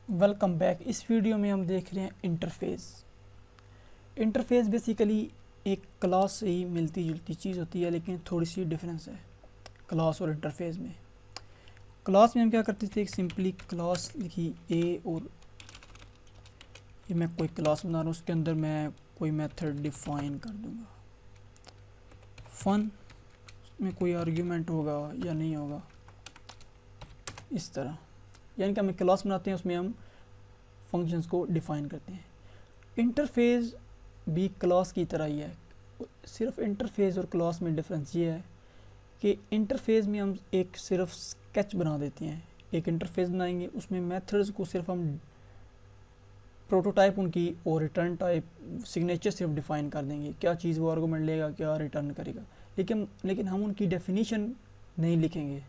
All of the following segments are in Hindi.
Welcome back. इस वीडियो में हम देख रहे हैं इंटरफेस। इंटरफेस बेसिकली एक क्लास से ही मिलती जुलती चीज़ होती है, लेकिन थोड़ी सी डिफरेंस है क्लास और इंटरफेस में। क्लास में हम क्या करते थे, एक सिंपली क्लास लिखी ए, और ये मैं कोई क्लास बना रहा हूँ, उसके अंदर मैं कोई मेथड डिफाइन कर दूँगा। फन में कोई आर्ग्यूमेंट होगा या नहीं होगा, इस तरह। यानी कि हम एक क्लास बनाते हैं, उसमें हम फंक्शंस को डिफाइन करते हैं। इंटरफेस भी क्लास की तरह ही है, सिर्फ इंटरफेस और क्लास में डिफरेंस ये है कि इंटरफेस में हम एक सिर्फ स्केच बना देते हैं। एक इंटरफेस बनाएंगे, उसमें मेथड्स को सिर्फ हम प्रोटोटाइप उनकी और रिटर्न टाइप सिग्नेचर सिर्फ डिफाइन कर देंगे, क्या चीज़ वो आर्गूमेंट लेगा, क्या रिटर्न करेगा, लेकिन हम उनकी डेफिनेशन नहीं लिखेंगे।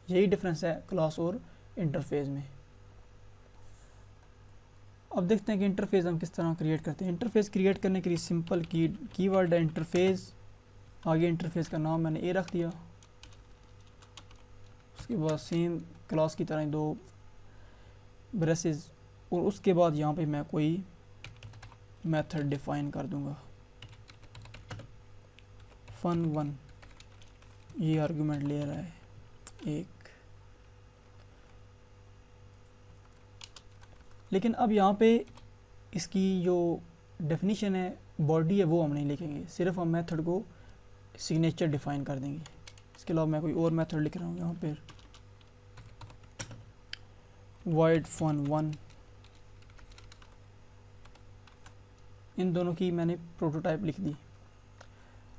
यही डिफरेंस है क्लास और इंटरफेस में। अब देखते हैं कि इंटरफेस हम किस तरह क्रिएट करते हैं। इंटरफेस क्रिएट करने के लिए सिंपल कीवर्ड है इंटरफेस, आगे इंटरफेस का नाम मैंने ए रख दिया। उसके बाद सेम क्लास की तरह दो ब्रेसेस, और उसके बाद यहाँ पे मैं कोई मेथड डिफाइन कर दूंगा। fun1 ये आर्गुमेंट ले रहा है एक, लेकिन अब यहाँ पे इसकी जो डेफिनेशन है, बॉडी है, वो हम नहीं लिखेंगे, सिर्फ हम मेथड को सिग्नेचर डिफाइन कर देंगे। इसके अलावा मैं कोई और मेथड लिख रहा हूँ यहाँ पर, void fun1। इन दोनों की मैंने प्रोटोटाइप लिख दी।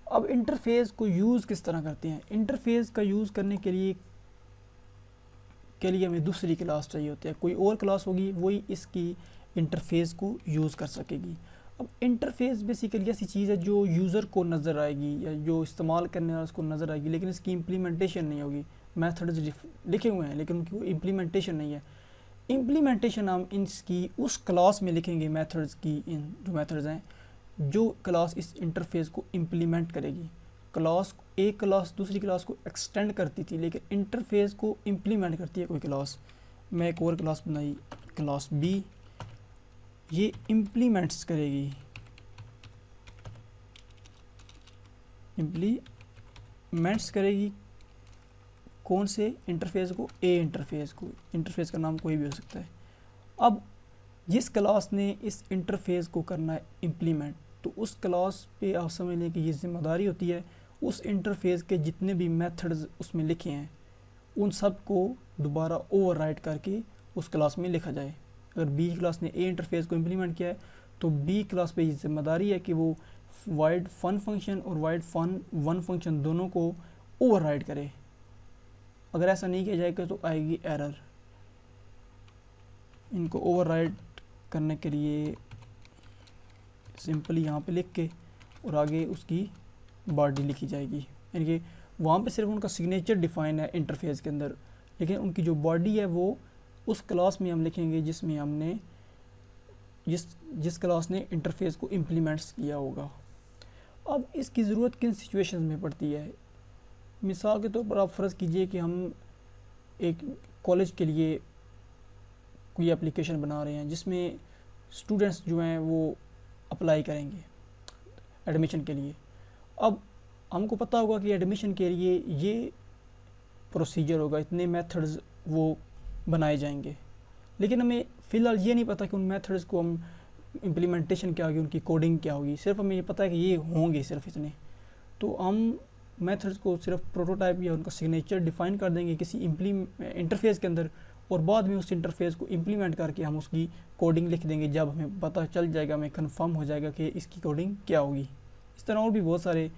अब इंटरफेस को यूज़ किस तरह करते हैं। इंटरफेस का यूज़ करने के लिए हमें दूसरी क्लास चाहिए होती है, कोई और क्लास होगी वही इसकी इंटरफेस को यूज़ कर सकेगी। अब इंटरफेस बेसिकली ऐसी चीज़ है जो यूज़र को नज़र आएगी या जो इस्तेमाल करने वाला उसको नज़र आएगी, लेकिन इसकी इम्प्लीमेंटेशन नहीं होगी। मेथड्स लिखे हुए हैं लेकिन उनकी इम्प्लीमेंटेशन नहीं है। इम्प्लीमेंटेशन हम इसकी उस क्लास में लिखेंगे, मेथड्स की इन जो मेथड्स हैं जो क्लास इस इंटरफेस को इम्प्लीमेंट करेगी। क्लास एक क्लास दूसरी क्लास को एक्सटेंड करती थी, लेकिन इंटरफेस को इम्प्लीमेंट करती है कोई क्लास। मैं एक और क्लास बनाई, क्लास बी, ये इम्प्लीमेंट्स करेगी, इम्प्लीमेंट्स करेगी कौन से इंटरफेस को, ए इंटरफेस को। इंटरफेस का नाम कोई भी हो सकता है। अब जिस क्लास ने इस इंटरफेस को करना है इम्प्लीमेंट, तो उस क्लास पे आप समझ लें कि ये जिम्मेदारी होती है उस इंटरफेस के जितने भी मेथड्स उसमें लिखे हैं उन सब को दोबारा ओवरराइट करके उस क्लास में लिखा जाए। अगर बी क्लास ने ए इंटरफेस को इम्प्लीमेंट किया है तो बी क्लास पे ये जिम्मेदारी है कि वो वाइड फन फंक्शन और वाइड फन वन फंक्शन दोनों को ओवरराइट करे। अगर ऐसा नहीं किया जाएगा तो आएगी एरर। इनको ओवरराइट करने के लिए सिंपली यहाँ पे लिख के और आगे उसकी बॉडी लिखी जाएगी, यानी कि वहाँ पे सिर्फ उनका सिग्नेचर डिफाइन है इंटरफेस के अंदर, लेकिन उनकी जो बॉडी है वो उस क्लास में हम लिखेंगे जिसमें हमने जिस क्लास ने इंटरफेस को इम्प्लीमेंट्स किया होगा। अब इसकी ज़रूरत किन सिचुएशंस में पड़ती है। मिसाल के तौर पर आप फ़र्ज़ कीजिए कि हम एक कॉलेज के लिए कोई एप्लीकेशन बना रहे हैं जिसमें स्टूडेंट्स जो हैं वो अप्लाई करेंगे एडमिशन के लिए। अब हमको पता होगा कि एडमिशन के लिए ये प्रोसीजर होगा, इतने मेथड्स वो बनाए जाएंगे, लेकिन हमें फ़िलहाल ये नहीं पता कि उन मेथड्स को हम इम्प्लीमेंटेशन क्या होगी, उनकी कोडिंग क्या होगी। सिर्फ हमें ये पता है कि ये होंगे सिर्फ इतने, तो हम मेथड्स को सिर्फ प्रोटोटाइप या उनका सिग्नेचर डिफाइन कर देंगे किसी इंटरफेस के अंदर, और बाद में उस इंटरफेस को इम्प्लीमेंट करके हम उसकी कोडिंग लिख देंगे जब हमें पता चल जाएगा, हमें कंफर्म हो जाएगा कि इसकी कोडिंग क्या होगी। इस तरह और भी बहुत सारे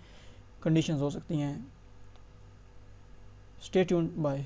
कंडीशंस हो सकती हैं। Stay tuned, bye.